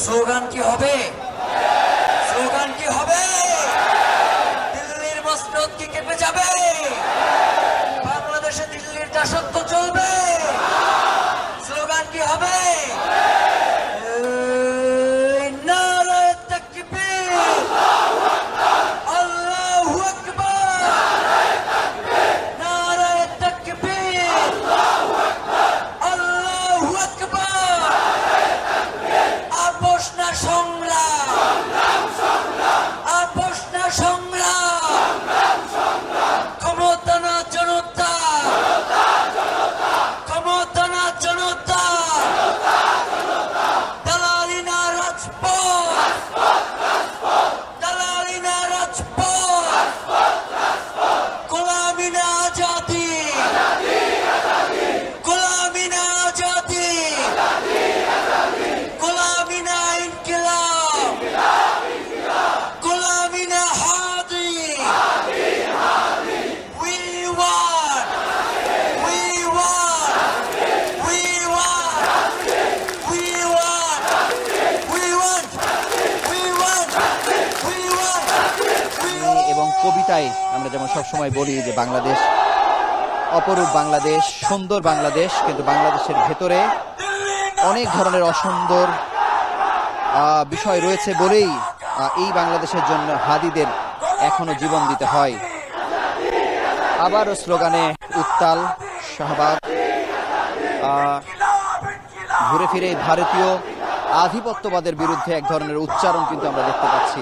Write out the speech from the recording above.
Slogan কি হবে? Slogan কি হবে? দিল্লির মসনদ কি কেঁপে যাবে? বাংলাদেশে দিল্লির দাসত্ব চলবে? স্লোগান কি হবে? নারায়ে তাকবীর, আল্লাহু আকবার, নারায়ে তাকবীর, আল্লাহু আকবার। আপোষ না সংগ্রাম, আপোষ না সংগ্রাম, ক্ষমতা না জনতা, ক্ষমতা না জনতা, দালালি না রাজপথ, দালালি না রাজপথ, গোলামি না আজাদি, গোলামি না আজাদি, গোলামি না ইনকিলাব, গোলামি না হাদি। We want, we want, we want, we want, we want, we want, we want, we want. এবং কবিতায় আমরা যেমন সবসময় বলি যে বাংলাদেশ অপরূপ বাংলাদেশ, সুন্দর বাংলাদেশ, কিন্তু বাংলাদেশের ভেতরে অনেক ধরনের অসুন্দর বিষয় রয়েছে বলেই এই বাংলাদেশের জন্য হাদিদের এখনো জীবন দিতে হয়। আবারও স্লোগানে উত্তাল শাহবাগ। ঘুরে ফিরে ভারতীয় আধিপত্যবাদের বিরুদ্ধে এক ধরনের উচ্চারণ কিন্তু আমরা দেখতে পাচ্ছি।